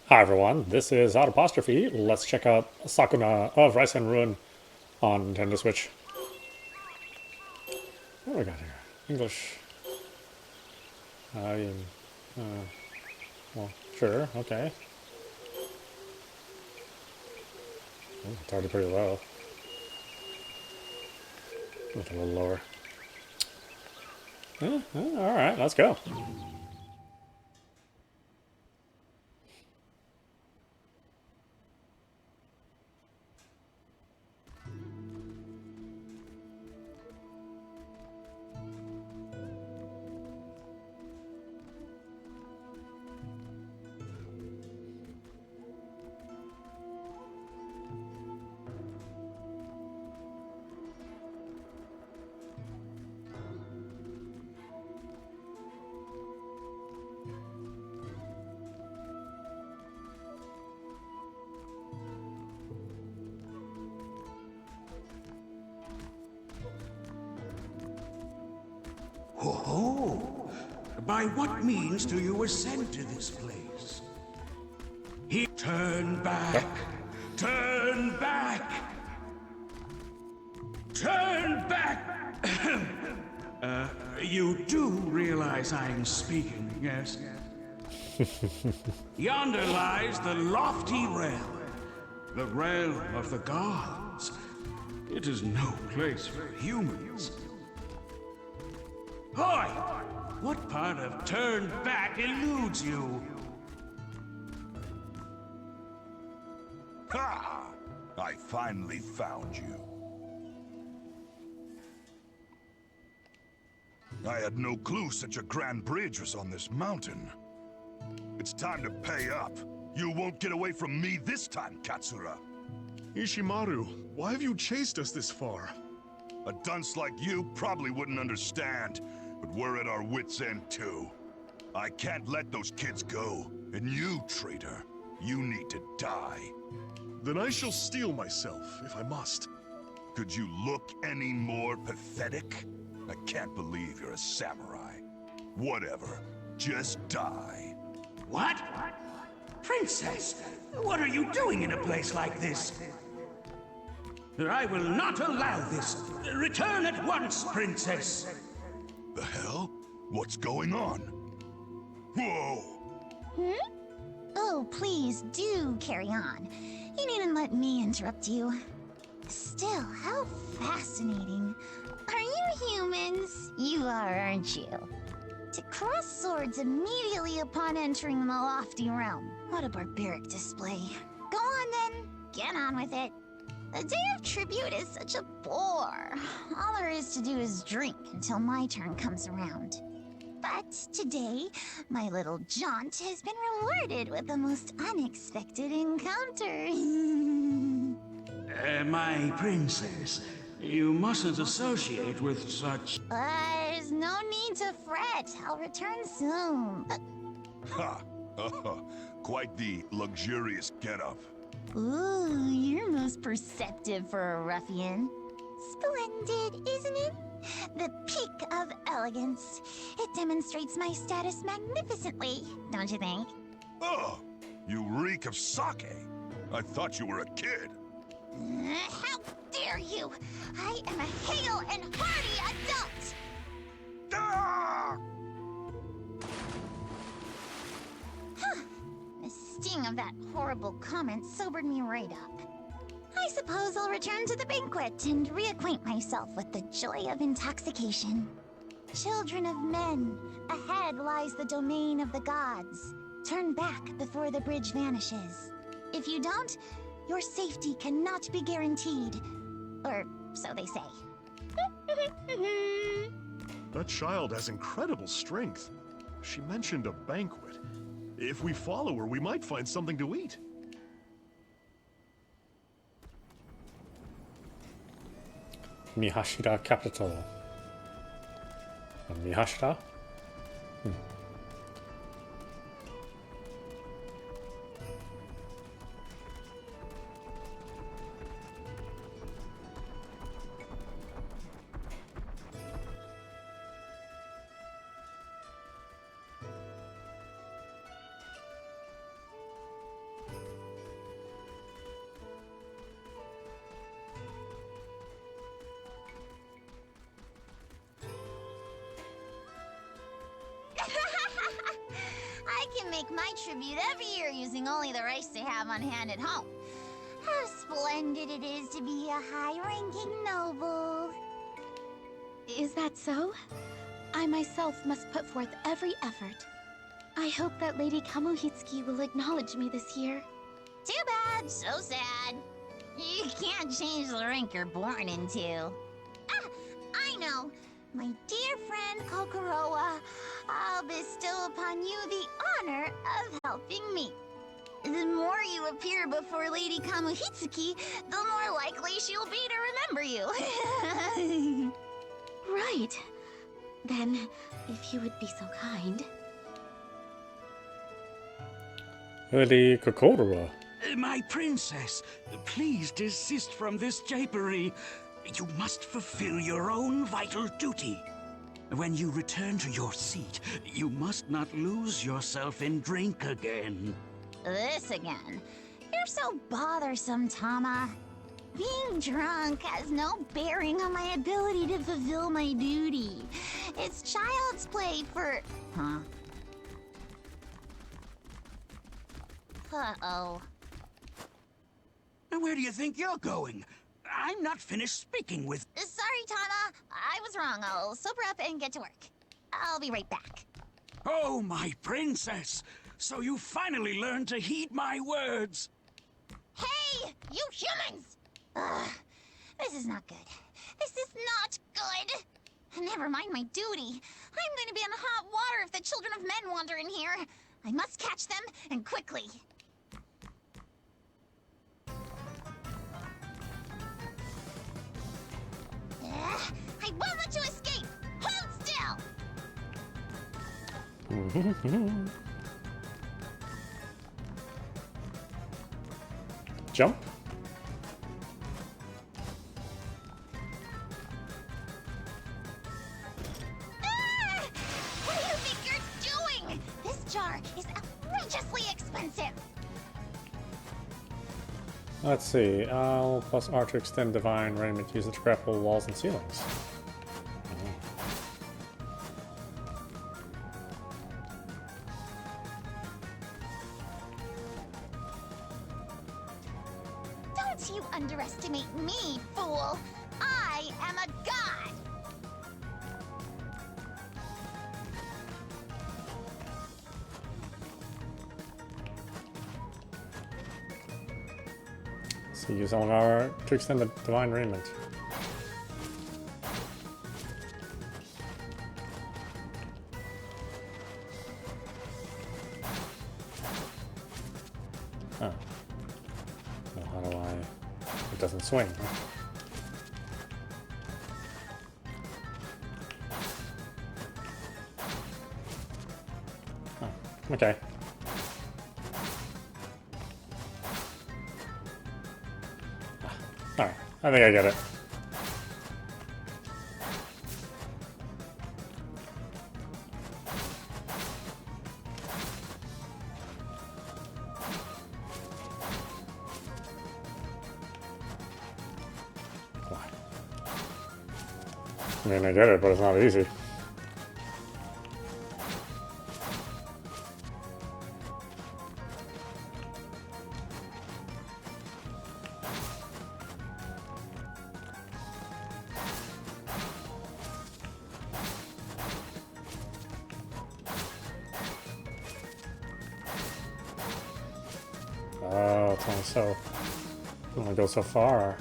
Hi everyone, this is Outapostrophe. Let's check out Sakuna of Rice and Ruin on Nintendo Switch. What do we got here? English. I well, sure, okay. It's already pretty low. Make it a little lower. Alright, let's go. Oh, by what means do you ascend to this place? Turn back! Turn back! Turn back! You do realize I'm speaking, yes? Yonder lies the lofty realm, the realm of the gods. It is no place for humans. Hoy! What part of turn back eludes you? Ha! I finally found you. I had no clue such a grand bridge was on this mountain. It's time to pay up. You won't get away from me this time, Katsura. Ishimaru, why have you chased us this far? A dunce like you probably wouldn't understand, but we're at our wits' end too. I can't let those kids go, and you, traitor, you need to die. Then I shall steel myself, if I must. Could you look any more pathetic? I can't believe you're a samurai. Whatever, just die. What? Princess, what are you doing in a place like this? I will not allow this. Return at once, Princess. The hell? What's going on? Whoa! Oh, please do carry on. You needn't let me interrupt you. Still, how fascinating. Are you humans? You are, aren't you? To cross swords immediately upon entering the lofty realm. What a barbaric display. Go on then, get on with it. The Day of Tribute is such a bore. All there is to do is drink until my turn comes around. But today, my little jaunt has been rewarded with the most unexpected encounter. My princess, you mustn't associate with such... There's no need to fret. I'll return soon. Ha! Quite the luxurious getup. Ooh, you're most perceptive for a ruffian. Splendid, isn't it? The peak of elegance. It demonstrates my status magnificently, don't you think? Oh, you reek of sake. I thought you were a kid. How dare you! I am a hale and hearty adult! Ah! The sting of that horrible comment sobered me right up. I suppose I'll return to the banquet and reacquaint myself with the joy of intoxication. Children of men, ahead lies the domain of the gods. Turn back before the bridge vanishes. If you don't, your safety cannot be guaranteed. Or so they say. That child has incredible strength. She mentioned a banquet. If we follow her, we might find something to eat. Miyashita Capital. Miyashita? can make my tribute every year using only the rice they have on hand at home. How splendid it is to be a high-ranking noble. Is that so? I myself must put forth every effort. I hope that Lady Kamuhitsuki will acknowledge me this year. Too bad, so sad. You can't change the rank you're born into. Ah, I know. My dear friend Kokorowa, I'll bestow upon you the honor of helping me. The more you appear before Lady Kamuhitsuki, the more likely she'll be to remember you. Right. Then, if you would be so kind. Lady Kokorowa. My princess, please desist from this japery. You must fulfill your own vital duty. When you return to your seat, you must not lose yourself in drink again. This again. You're so bothersome, Tama. Being drunk has no bearing on my ability to fulfill my duty. It's child's play for... Huh? Uh-oh. Where do you think you're going? I'm not finished speaking with... Sorry, Tama. I was wrong. I'll sober up and get to work. I'll be right back. Oh, my princess! So you finally learned to heed my words! Hey, you humans! Ugh, this is not good. This is not good. Never mind my duty. I'm going to be in hot water if the children of men wander in here. I must catch them, and quickly. I won't let you escape! Hold still! Jump. What do you think you're doing? This jar is outrageously expensive. Let's see. L plus R to extend divine raiment. Use it to grapple walls and ceilings. Don't you underestimate me, fool! I am a god! So use all of our to extend the divine raiment. Oh. Well, how do I... It doesn't swing, huh? Oh, okay. Alright, I think I get it. I mean, I get it, but it's not easy. Oh, it's only so... It only goes so far.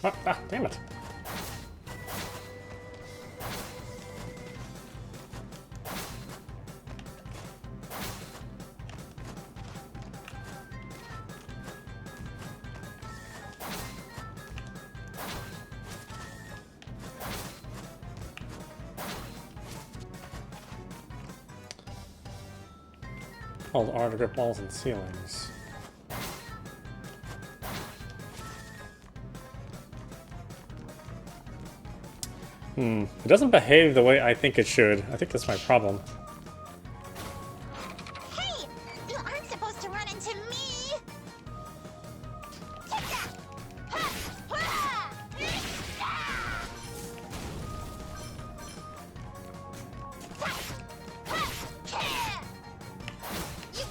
Ah, damn it. Hold R to grip walls and ceilings. It doesn't behave the way I think it should. I think that's my problem. Hey! You aren't supposed to run into me! Take that! Ha! Ha! Ah! Ha! Ha! Yeah! You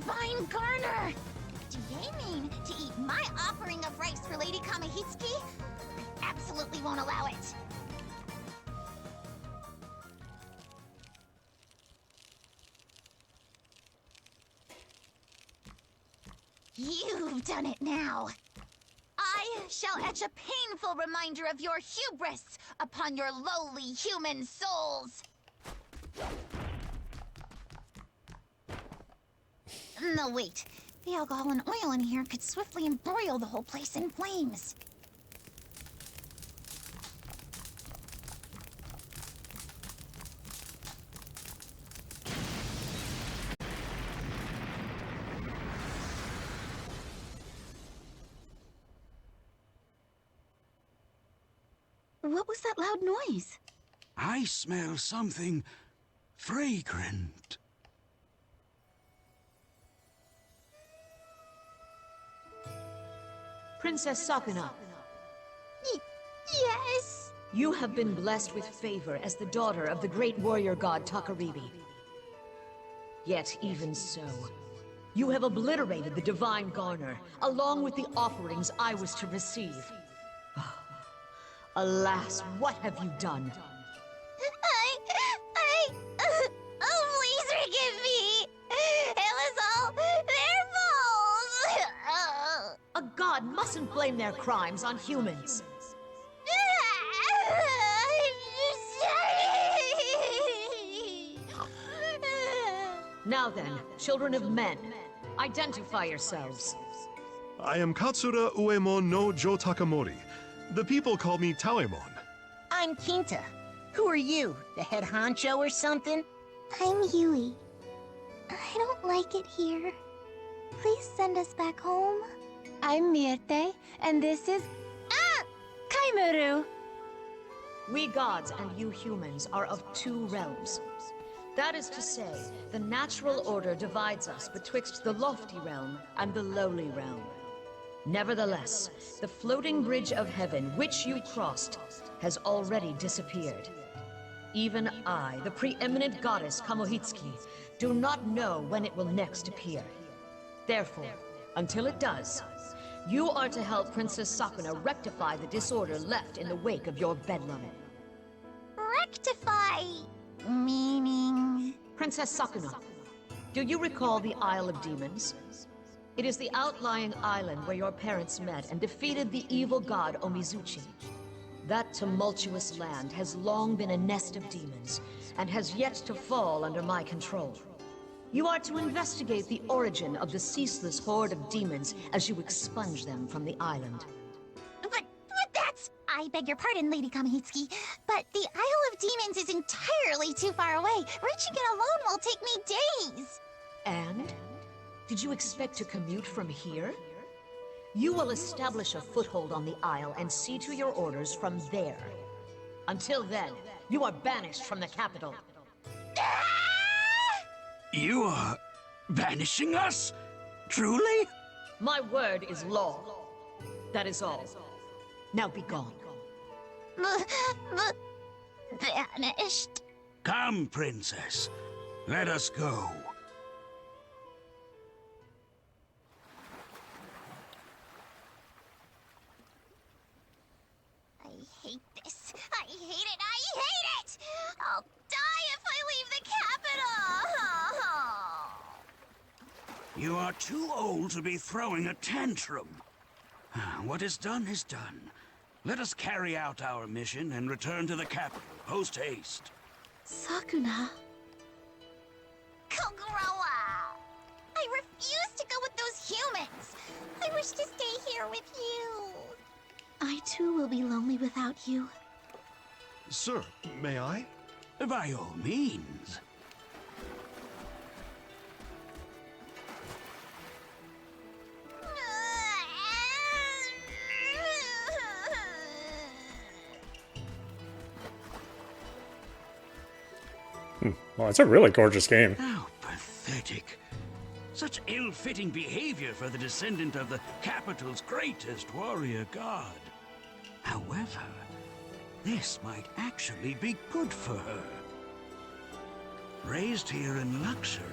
divine garner! Do they mean to eat my offering of rice for Lady Kamihitsuki? I absolutely won't allow it. You've done it now. I shall etch a painful reminder of your hubris upon your lowly human souls. No, wait. The alcohol and oil in here could swiftly embroil the whole place in flames. What was that loud noise? I smell something fragrant. Princess Sakuna, Yes? you have been blessed with favor as the daughter of the great warrior god Takaribi. Yet even so, you have obliterated the divine garner, along with the offerings I was to receive. Alas, what have you done? Oh, please forgive me. It was all their fault. A god mustn't blame their crimes on humans. Now then, children of men, identify yourselves. I am Katsura Uemon no Jo Takamori. The people call me Tawemon. I'm Kinta. Who are you? The head honcho or something? I'm Yui. I don't like it here. Please send us back home. I'm Mirte, and this is... Kaimuru! We gods and you humans are of two realms. That is to say, the natural order divides us betwixt the lofty realm and the lowly realm. Nevertheless, the floating bridge of heaven which you crossed has already disappeared. Even I, the preeminent goddess Kamuhitsuki, do not know when it will next appear. Therefore, until it does, you are to help Princess Sakuna rectify the disorder left in the wake of your bedlam. Rectify? Meaning? Princess Sakuna, do you recall the Isle of Demons? It is the outlying island where your parents met and defeated the evil god Omizuchi. That tumultuous land has long been a nest of demons, and has yet to fall under my control. You are to investigate the origin of the ceaseless horde of demons as you expunge them from the island. But that's... I beg your pardon, Lady Kamihitsuki, but the Isle of Demons is entirely too far away. Reaching it alone will take me days. And? Did you expect to commute from here? You will establish a foothold on the Isle and see to your orders from there. Until then, you are banished from the capital. You are banishing us? Truly? My word is law. That is all. Now be gone. Banished. Come, princess. Let us go. I hate this. I hate it. I hate it! I'll die if I leave the capital! You are too old to be throwing a tantrum. What is done is done. Let us carry out our mission and return to the capital, post-haste. Sakuna... Kogurawa! I refuse to go with those humans! I wish to stay here with you! I too will be lonely without you. Sir, may I? By all means. Well, it's a really gorgeous game. How pathetic. Such ill-fitting behavior for the descendant of the capital's greatest warrior god. However, this might actually be good for her. Raised here in luxury,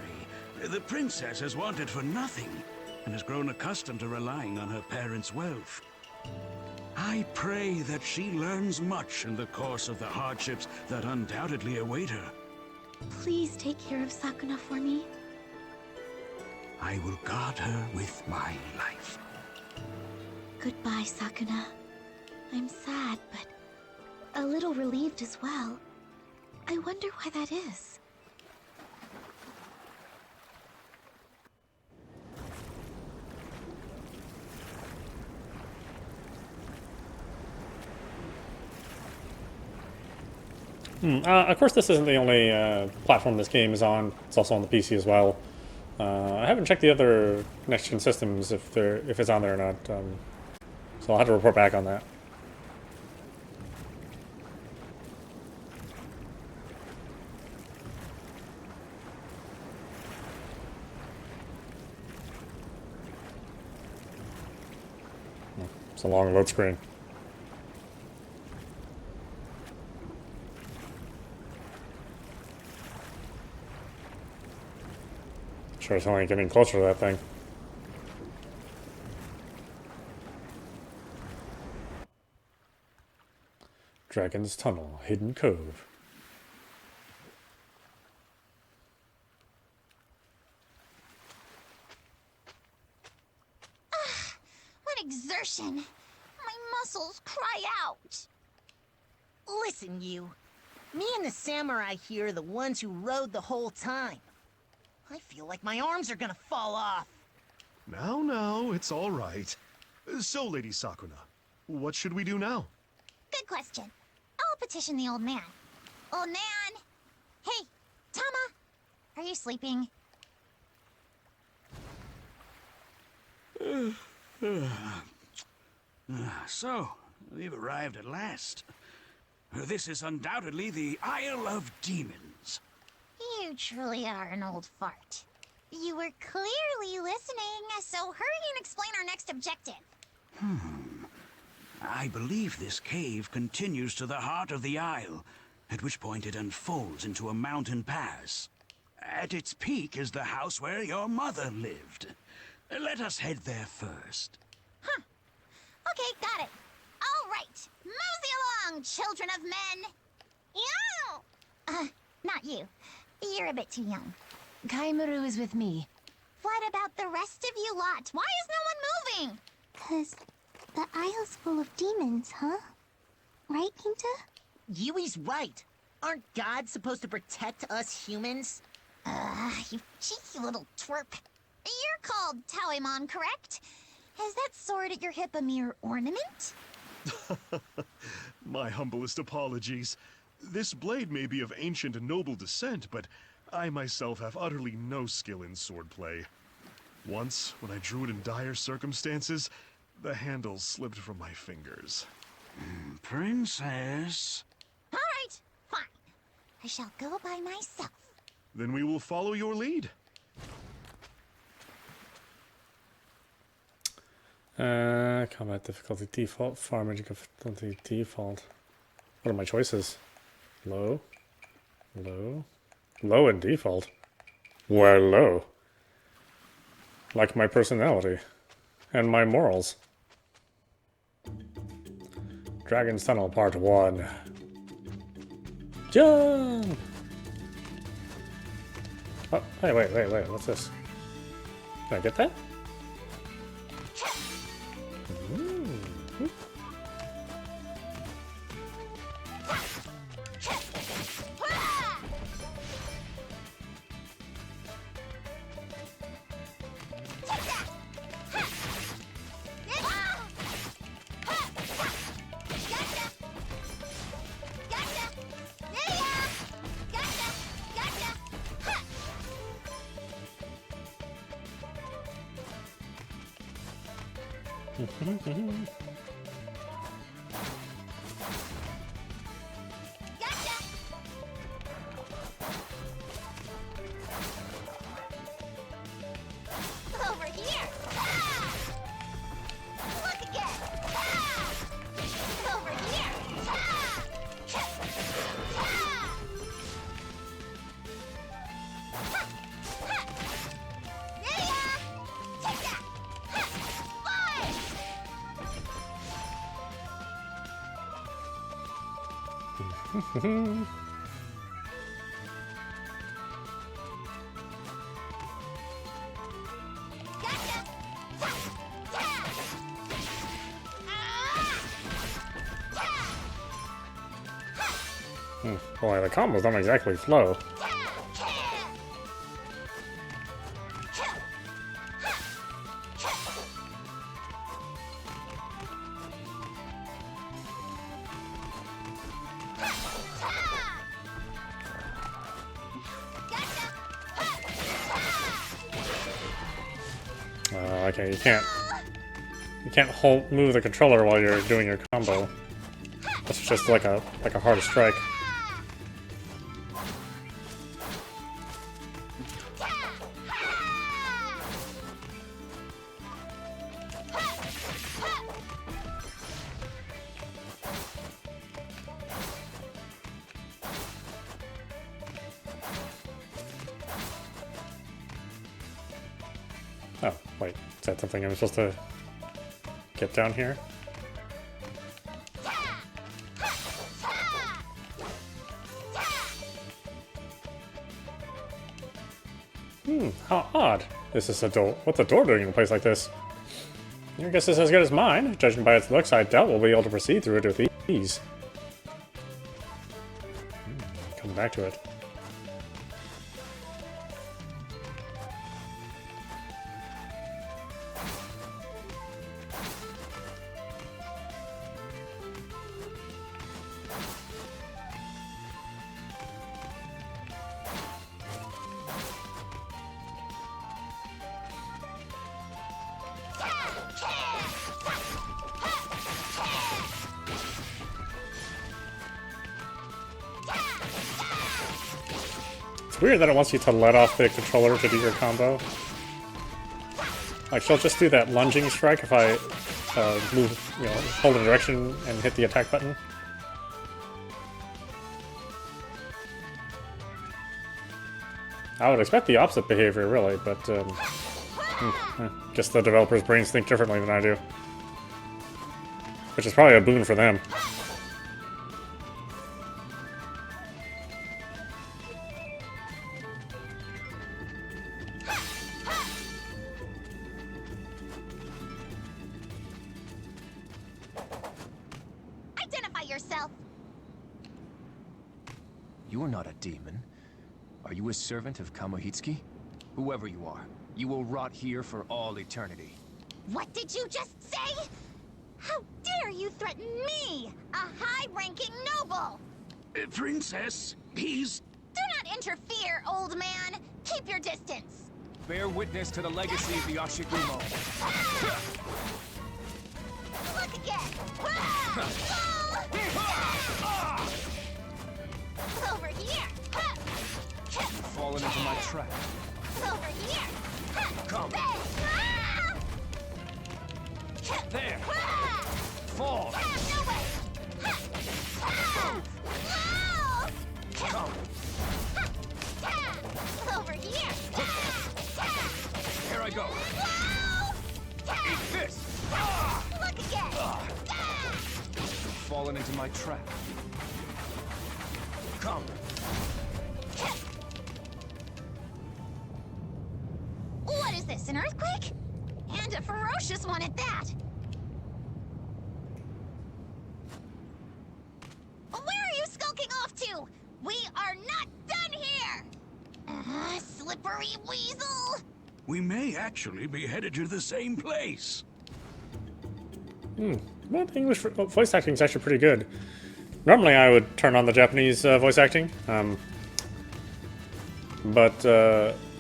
The princess has wanted for nothing, and has grown accustomed to relying on her parents' wealth. I pray that she learns much in the course of the hardships that undoubtedly await her. Please take care of Sakuna for me. I will guard her with my life. Goodbye, Sakuna. I'm sad, but a little relieved as well. I wonder why that is. Of course, this isn't the only platform this game is on. It's also on the PC as well. I haven't checked the other next-gen systems if it's on there or not, so I'll have to report back on that. It's a long load screen. Sure, it's only getting closer to that thing. Dragon's Tunnel, Hidden Cove. What exertion! My muscles cry out! Listen, you. Me and the samurai here are the ones who rode the whole time. I feel like my arms are gonna fall off. Now, it's all right. So, Lady Sakuna, what should we do now? Good question. I'll petition the old man. Old man! Hey, Tama! Are you sleeping? So, we've arrived at last. This is undoubtedly the Isle of Demons. You truly are an old fart. You were clearly listening, so hurry and explain our next objective. I believe this cave continues to the heart of the isle, at which point it unfolds into a mountain pass. At its peak is the house where your mother lived. Let us head there first. Okay, got it. All right, mosey along, children of men. Yow! Not you. You're a bit too young. Kaimuru is with me. What about the rest of you lot? Why is no one moving? 'Cause the isle's full of demons, huh? Right, Kinta? Yui's right. Aren't gods supposed to protect us humans? You cheeky little twerp. You're called Taoimon, correct? Is that sword at your hip a mere ornament? My humblest apologies. This blade may be of ancient and noble descent, but I myself have utterly no skill in swordplay. Once, when I drew it in dire circumstances, the handle slipped from my fingers. Princess. All right, fine. I shall go by myself. Then we will follow your lead. Combat difficulty default, farm magic difficulty default. What are my choices? Low, low, low and default. Why low? Like my personality and my morals. Dragon's Tunnel Part 1. Jump! Oh, hey, wait, what's this? Can I get that? Over here! Ah! Look again! Ah! Over here! Ah! Ah! Ha! Ha! Boy, the combos don't exactly flow. Okay, you can't move the controller while you're doing your combo. That's just like a hard strike. Oh, wait. Is that something I'm supposed to get down here? How odd. This is a door. What's a door doing in a place like this? I guess it's as good as mine. Judging by its looks, I doubt we'll be able to proceed through it with ease. Come back to it. It's weird that it wants you to let off the controller to do your combo. Like, she'll just do that lunging strike if I move, hold a direction and hit the attack button. I would expect the opposite behavior, really, but guess the developers' brains think differently than I do. Which is probably a boon for them. Identify yourself. You are not a demon. Are you a servant of Kamuhitsuki? Whoever you are, you will rot here for all eternity. What did you just say? How dare you threaten me, a high-ranking noble? Princess, he's... Do not interfere, old man. Keep your distance. Bear witness to the legacy of the Ashigumo. Look again. Over here. Fallen into my trap. Over here. Come. There. Fall. No way. Come. Over here. Here I go. Eat this. Look again. Fallen into my trap. Come. What is this, an earthquake? And a ferocious one at that. Where are you skulking off to? We are not done here! Slippery weasel! We may actually be headed to the same place. Well, the English voice acting is actually pretty good. Normally I would turn on the Japanese voice acting, but,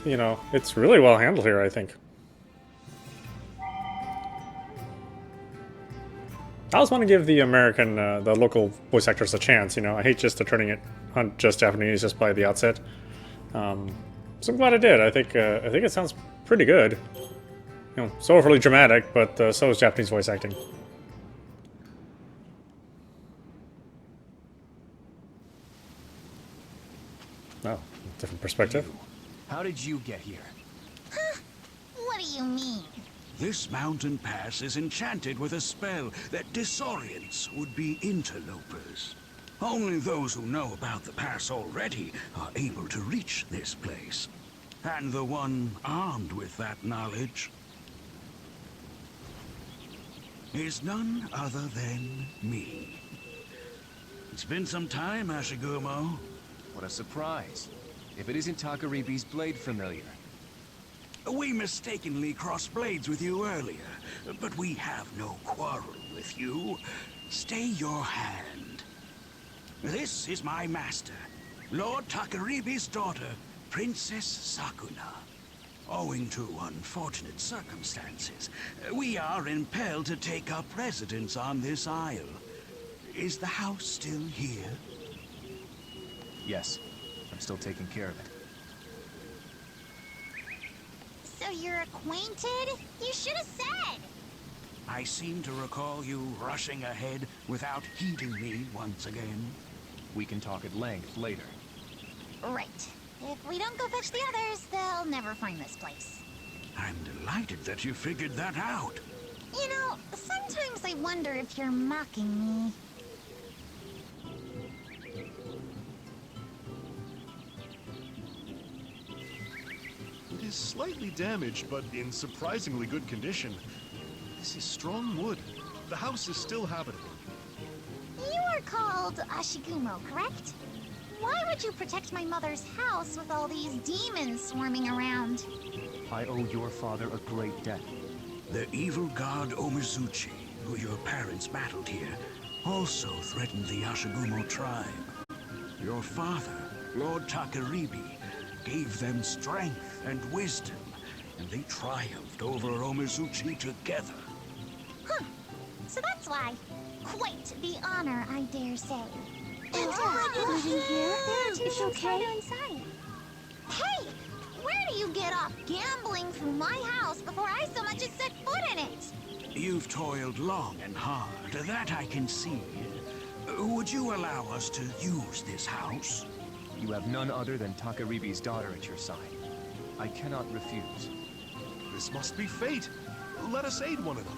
it's really well handled here, I think. I always want to give the American, the local voice actors a chance, I hate just turning it on just Japanese just by the outset. So I'm glad I did. I think it sounds pretty good. So overly dramatic, but so is Japanese voice acting. Oh, different perspective. How did you get here? What do you mean? This mountain pass is enchanted with a spell that disorients would-be interlopers. Only those who know about the pass already are able to reach this place. And the one armed with that knowledge is none other than me. It's been some time, Ashigumo. What a surprise. If it isn't Takaribi's blade familiar. We mistakenly crossed blades with you earlier, but we have no quarrel with you. Stay your hand. This is my master, Lord Takaribi's daughter, Princess Sakuna. Owing to unfortunate circumstances, we are impelled to take up residence on this isle. Is the house still here? Yes, I'm still taking care of it. So you're acquainted? You should have said! I seem to recall you rushing ahead without heeding me once again. We can talk at length later. Right. If we don't go fetch the others, they'll never find this place. I'm delighted that you figured that out. You know, sometimes I wonder if you're mocking me. It is slightly damaged, but in surprisingly good condition. This is strong wood. The house is still habitable. You are called Ashigumo, correct? Why would you protect my mother's house with all these demons swarming around? I owe your father a great debt. The evil god Omizuchi, who your parents battled here, also threatened the Ashigumo tribe. Your father, Lord Takaribi, gave them strength and wisdom, and they triumphed over Omizuchi together. Huh. So that's why. Quite the honor, I dare say. It's okay. Inside. Hey! Where do you get off gambling through my house before I so much as set foot in it? You've toiled long and hard, that I can see. Would you allow us to use this house? You have none other than Takaribi's daughter at your side. I cannot refuse. This must be fate. Let us aid one another.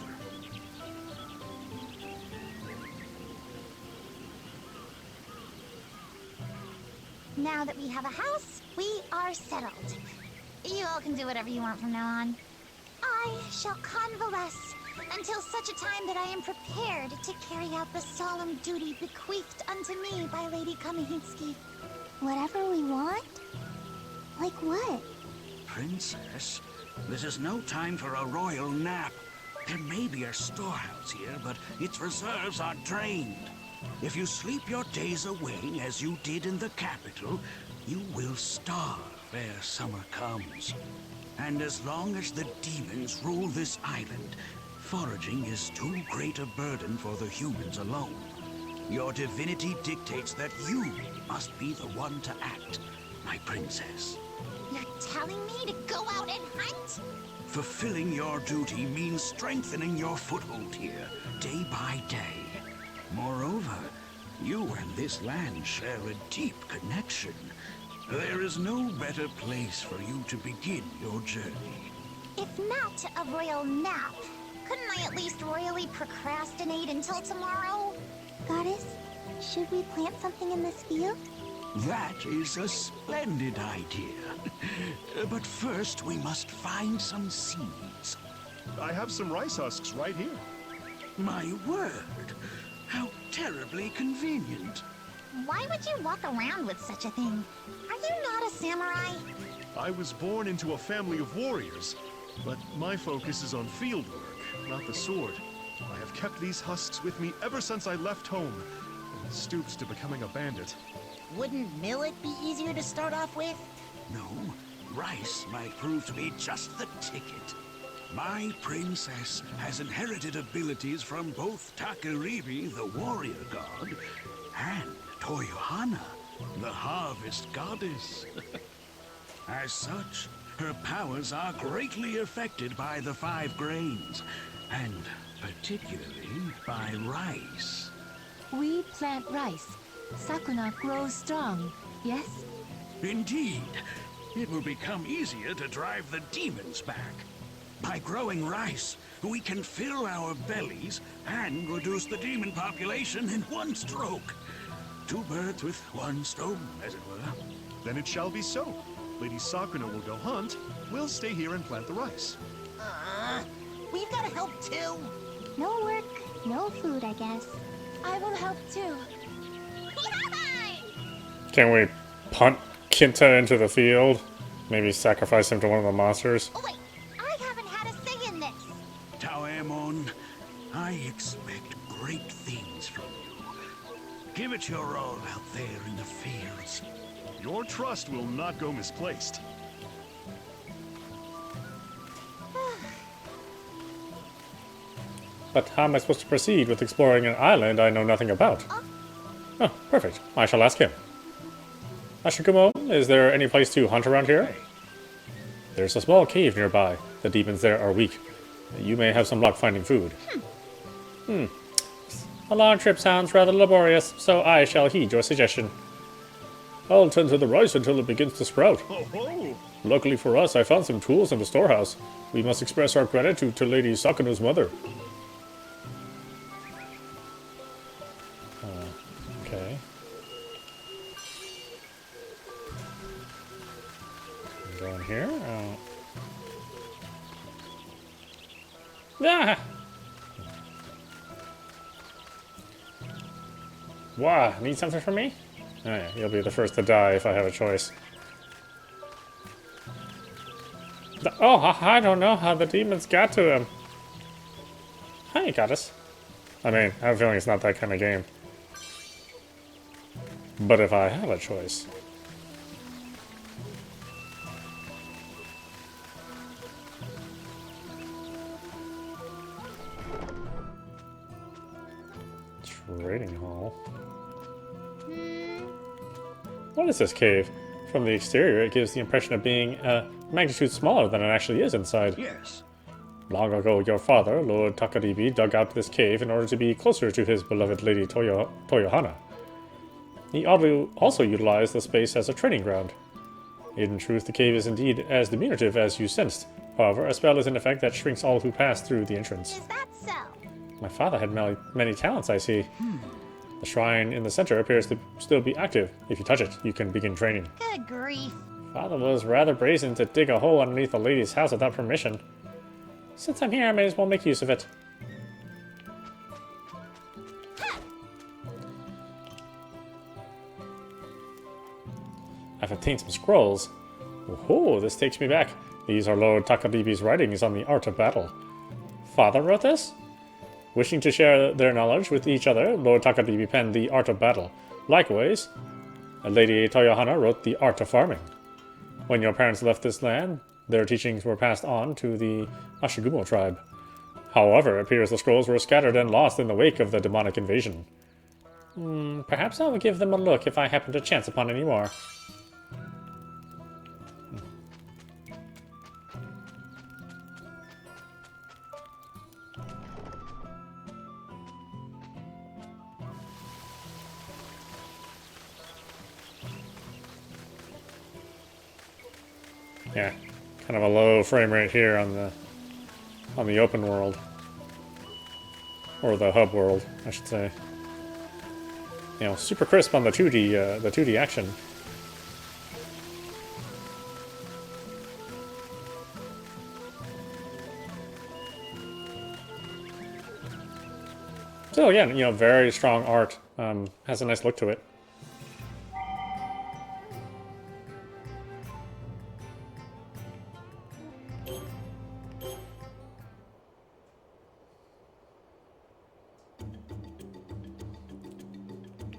Now that we have a house, we are settled. You all can do whatever you want from now on. I shall convalesce until such a time that I am prepared to carry out the solemn duty bequeathed unto me by Lady Kamihitsuki. Whatever we want? Like what? Princess, this is no time for a royal nap. There may be a storehouse here, but its reserves are drained. If you sleep your days away, as you did in the capital, you will starve ere summer comes. And as long as the demons rule this island, foraging is too great a burden for the humans alone. Your divinity dictates that you must be the one to act, my princess. You're telling me to go out and hunt? Fulfilling your duty means strengthening your foothold here, day by day. Moreover, you and this land share a deep connection. There is no better place for you to begin your journey. If not a royal nap, couldn't I at least royally procrastinate until tomorrow? Goddess, should we plant something in this field? That is a splendid idea. But first we must find some seeds. I have some rice husks right here. My word! How terribly convenient. Why would you walk around with such a thing? Are you not a samurai? I was born into a family of warriors, but my focus is on field work, not the sword. I have kept these husks with me ever since I left home, and stooped to becoming a bandit. Wouldn't millet be easier to start off with? No, rice might prove to be just the ticket. My princess has inherited abilities from both Takaribi, the warrior god, and Toyohana, the harvest goddess. As such, her powers are greatly affected by the 5 grains, and particularly by rice. We plant rice. Sakuna grows strong, yes? Indeed. It will become easier to drive the demons back. By growing rice, we can fill our bellies and reduce the demon population in one stroke. Two birds with one stone, as it were. Then it shall be so. Lady Sakuna will go hunt. We'll stay here and plant the rice. We've got to help too. No work, no food, I guess. I will help too. Can we punt Kinta into the field? Maybe sacrifice him to one of the monsters? Oh wait, I haven't had a say in this. Taemon, I expect great things from you. Give it your all out there in the fields. Your trust will not go misplaced. But how am I supposed to proceed with exploring an island I know nothing about? Oh, perfect. I shall ask him. Ashikumo, is there any place to hunt around here? There's a small cave nearby. The demons there are weak. You may have some luck finding food. A long trip sounds rather laborious, so I shall heed your suggestion. I'll tend to the rice until it begins to sprout. Oh, Luckily for us, I found some tools in the storehouse. We must express our gratitude to Lady Sakuna's mother. Okay. Go in here. Ah! Wow, need something from me? Oh yeah, you'll be the first to die if I have a choice. Oh, I don't know how the demons got to him. Hi, goddess. I mean, I have a feeling it's not that kind of game. But if I have a choice... Trading hall. What is this cave? From the exterior, it gives the impression of being a magnitude smaller than it actually is inside. Yes. Long ago, your father, Lord Takaribi, dug out this cave in order to be closer to his beloved Lady Toyohana. He also utilized the space as a training ground. In truth, the cave is indeed as diminutive as you sensed. However, a spell is in effect that shrinks all who pass through the entrance. Is that so? My father had many talents, I see. The shrine in the center appears to still be active. If you touch it, you can begin training. Good grief. Father was rather brazen to dig a hole underneath a lady's house without permission. Since I'm here, I may as well make use of it. I've obtained some scrolls. Oh, this takes me back. These are Lord Takaribi's writings on the art of battle. Father wrote this? Wishing to share their knowledge with each other, Lord Takaribi penned the art of battle. Likewise, Lady Toyohana wrote the art of farming. When your parents left this land, their teachings were passed on to the Ashigumo tribe. However, it appears the scrolls were scattered and lost in the wake of the demonic invasion. Perhaps I will give them a look if I happen to chance upon any more. Yeah, kind of a low frame rate here on the open world, or the hub world, I should say. You know, super crisp on the 2D action. Still, again, you know, very strong art. Has a nice look to it.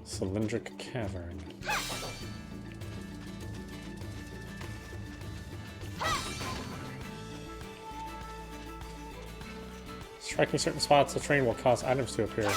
Cylindric cavern. Striking certain spots, the terrain will cause items to appear.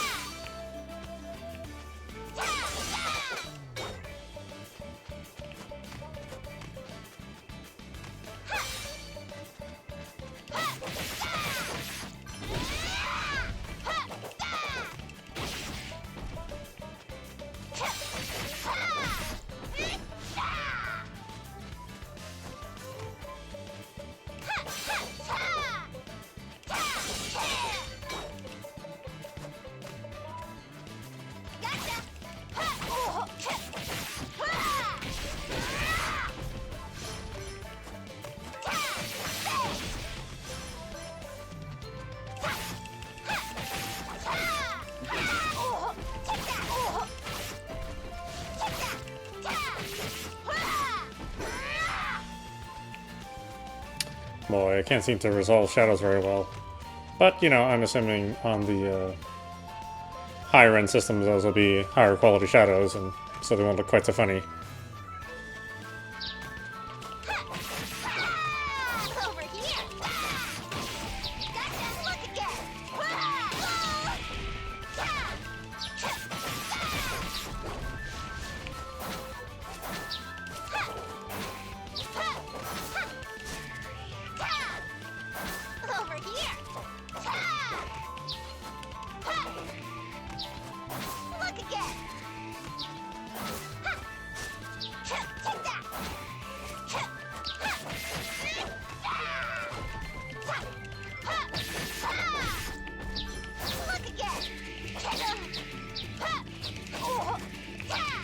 boy, I can't seem to resolve shadows very well. But, you know, I'm assuming on the higher end systems those will be higher quality shadows, and so they won't look quite so funny. Over here! Gotcha! Look again! Over here! Look again! Take that! Look again! Gotcha! Gotcha! Take that! Bang!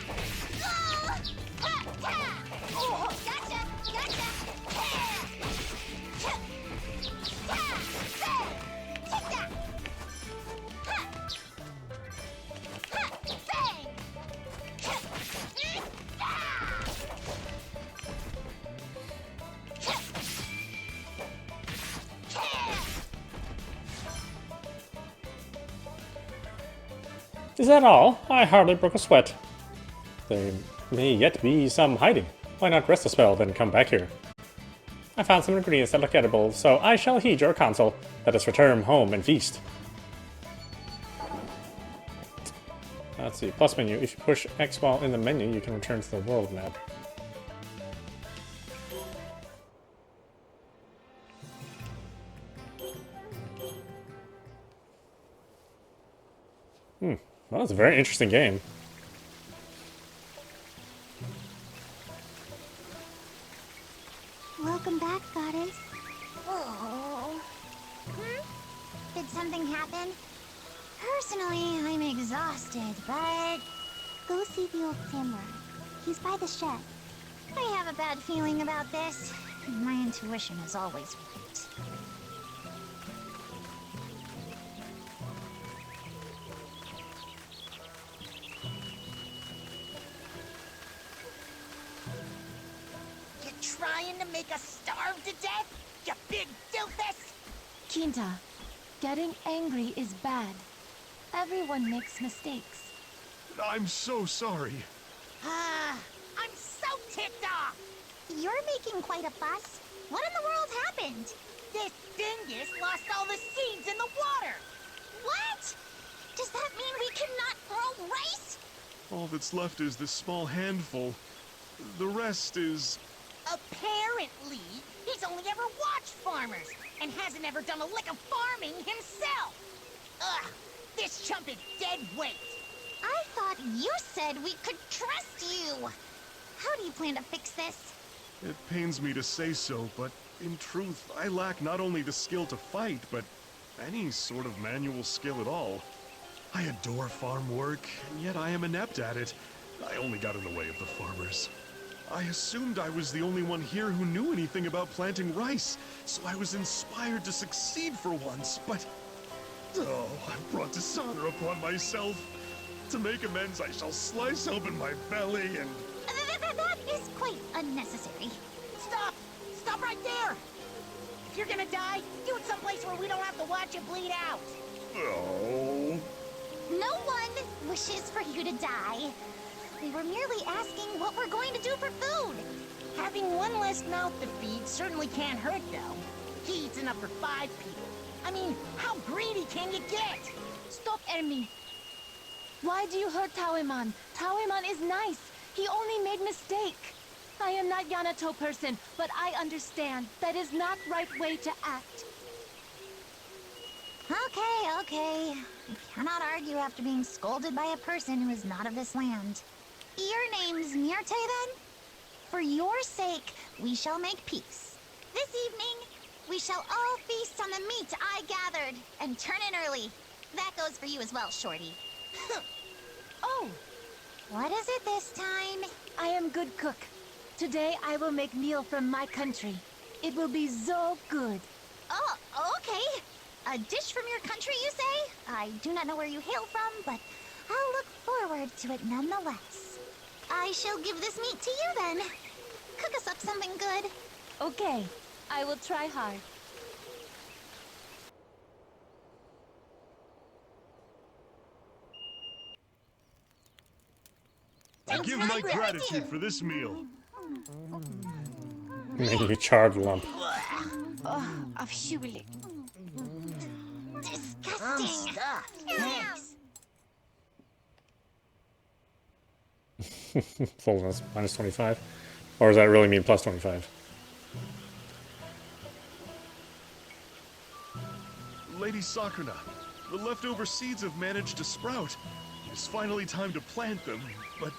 Is that all? I hardly broke a sweat. There may yet be some hiding. Why not rest a spell, then come back here? I found some ingredients that look edible, so I shall heed your counsel. Let us return home and feast. Let's see, plus menu. If you push X while in the menu, you can return to the world map. Well, it's a very interesting game. Welcome back, goddess. Oh. Did something happen? Personally, I'm exhausted, but... Go see the old samurai. He's by the shed. I have a bad feeling about this. My intuition is always right. You trying to make us starve to death? You big doofus! Kinta, getting angry is bad. Everyone makes mistakes. I'm so sorry. I'm so ticked off! You're making quite a fuss. What in the world happened? This dingus lost all the seeds in the water! What? Does that mean we cannot grow rice? All that's left is this small handful. The rest is... Apparently, he's only ever watched farmers and hasn't ever done a lick of farming himself. Ugh, this chump is dead weight. I thought you said we could trust you. How do you plan to fix this? It pains me to say so, but in truth, I lack not only the skill to fight, but any sort of manual skill at all. I adore farm work, and yet I am inept at it. I only got in the way of the farmers. I assumed I was the only one here who knew anything about planting rice, so I was inspired to succeed for once, but... Oh, I brought dishonor upon myself. To make amends, I shall slice open my belly and... That is quite unnecessary. Stop! Stop right there! If you're gonna die, do it someplace where we don't have to watch you bleed out. Oh... No one wishes for you to die. We were merely asking what we're going to do for food. Having one less mouth to feed certainly can't hurt, though. He eats enough for 5 people. I mean, how greedy can you get? Stop, Ermi. Why do you hurt Taweman? Taweman is nice. He only made mistake. I am not Yanato person, but I understand that is not right way to act. Okay. We cannot argue after being scolded by a person who is not of this land. Your name's Myrte, then? For your sake, we shall make peace. This evening, we shall all feast on the meat I gathered, and turn in early. That goes for you as well, Shorty. Oh, What is it this time? I am good cook. Today I will make meal from my country. It will be so good. Oh, okay. A dish from your country, you say? I do not know where you hail from, but I'll look forward to it nonetheless. I shall give this meat to you then. Cook us up something good. Okay, I will try hard. I give my gratitude for this meal. Making a charred lump. Afschuwelijk. Disgusting. Thanks. Fullness minus 25. Or does that really mean plus 25? Lady Sakuna, the leftover seeds have managed to sprout. It's finally time to plant them, but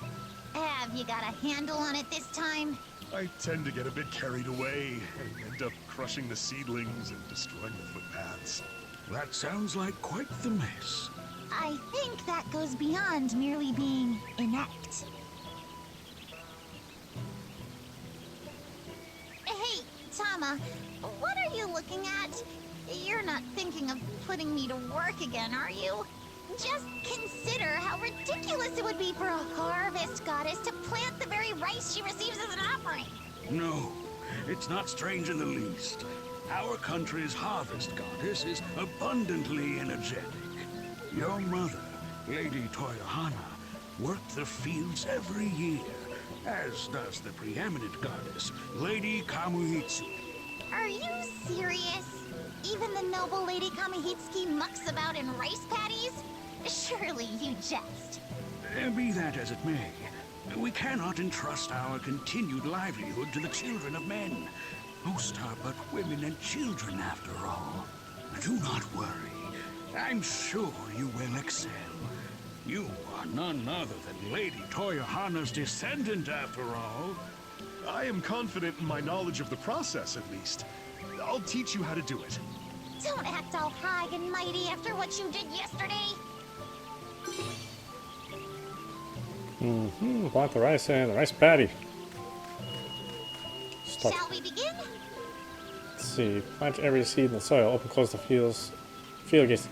Have you got a handle on it this time? I tend to get a bit carried away and end up crushing the seedlings and destroying the footpaths. That sounds like quite the mess. I think that goes beyond merely being inept. Hey, Tama, what are you looking at? You're not thinking of putting me to work again, are you? Just consider how ridiculous it would be for a harvest goddess to plant the very rice she receives as an offering. No, it's not strange in the least. Our country's harvest goddess is abundantly energetic. Your mother, Lady Toyohana, worked the fields every year, as does the preeminent goddess, Lady Kamuhitsu. Are you serious? Even the noble Lady Kamihitsuki mucks about in rice paddies? Surely you jest. Be that as it may, we cannot entrust our continued livelihood to the children of men. Most are but women and children, after all. Do not worry. I'm sure you will excel. You are none other than Lady Toyohana's descendant, after all. I am confident in my knowledge of the process, at least. I'll teach you how to do it. Don't act all high and mighty after what you did yesterday. Plant the rice and the rice paddy. Stop. Shall we begin? Let's see. Plant every seed in the soil. Open, close the field gates,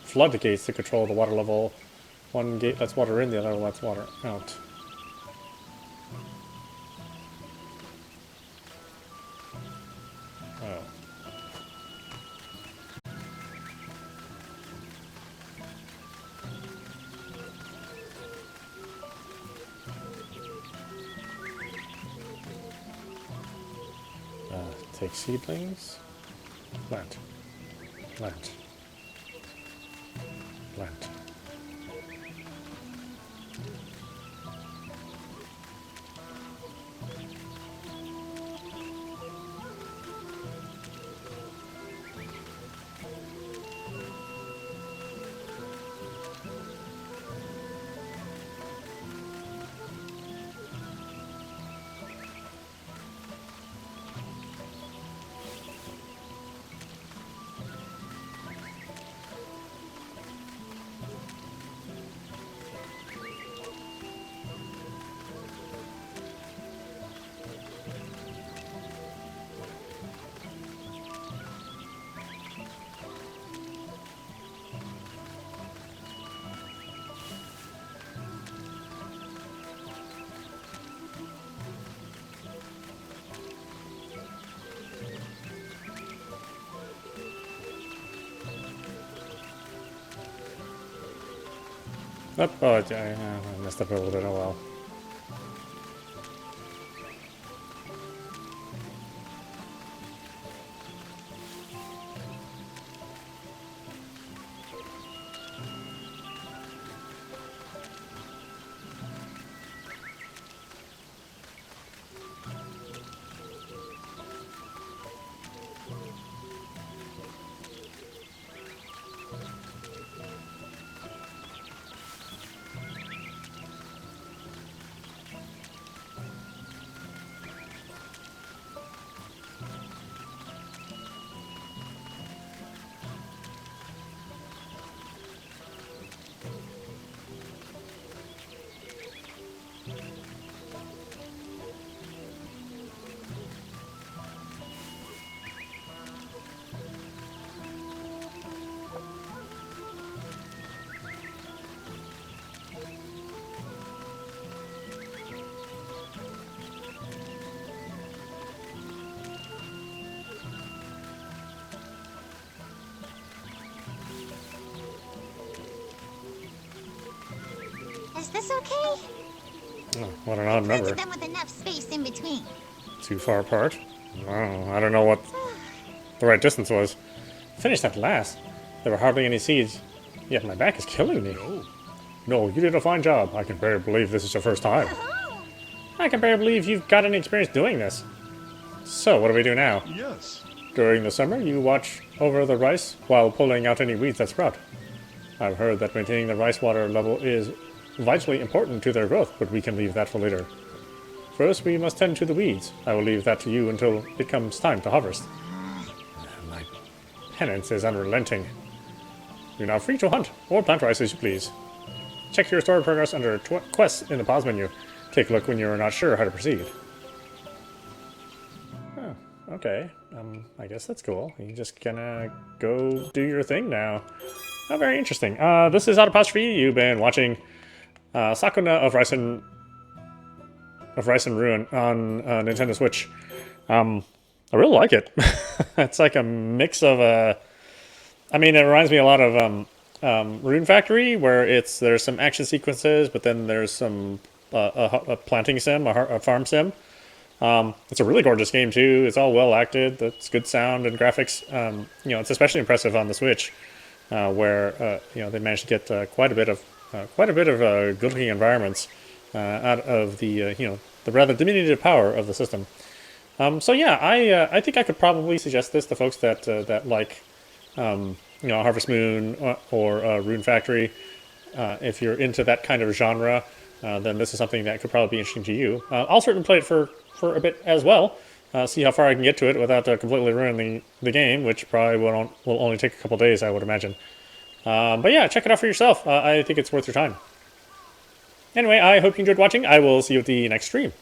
floodgates to control the water level. One gate lets water in, the other lets water out. Oh. Take seedlings. Plant. Plant. Plant. Oh, I messed up a little bit. Oh well. Is this okay? Oh, what an odd number. Planted them with enough space in between. Too far apart? Oh, I don't know what the right distance was. Finished at last. There were hardly any seeds. Yet my back is killing me. No, you did a fine job. I can barely believe this is your first time. I can barely believe you've got any experience doing this. So, what do we do now? Yes. During the summer, you watch over the rice while pulling out any weeds that sprout. I've heard that maintaining the rice water level is vitally important to their growth, but we can leave that for later. First, we must tend to the weeds. I will leave that to you until it comes time to harvest. My penance is unrelenting. You're now free to hunt or plant rice as you please. Check your story progress under quests in the pause menu. Take a look when you're not sure how to proceed. Oh, okay. I guess that's cool. You're just gonna go do your thing now. Oh, very interesting. This is audap for you. You've been watching Sakuna of Rice and Ruin on Nintendo Switch. I really like it. It's like a mix of I mean, it reminds me a lot of Rune Factory, where there's some action sequences, but then there's some a planting sim, a farm sim. It's a really gorgeous game too. It's all well acted. It's good sound and graphics. You know, it's especially impressive on the Switch, where you know, they managed to get quite a bit of good-looking environments out of the you know, the rather diminutive power of the system. So yeah, I think I could probably suggest this to folks that like you know, Harvest Moon or Rune Factory. If you're into that kind of genre, then this is something that could probably be interesting to you. I'll certainly play it for a bit as well. See how far I can get to it without completely ruining the game, which probably will only take a couple days, I would imagine. But yeah, check it out for yourself. I think it's worth your time. Anyway, I hope you enjoyed watching. I will see you at the next stream.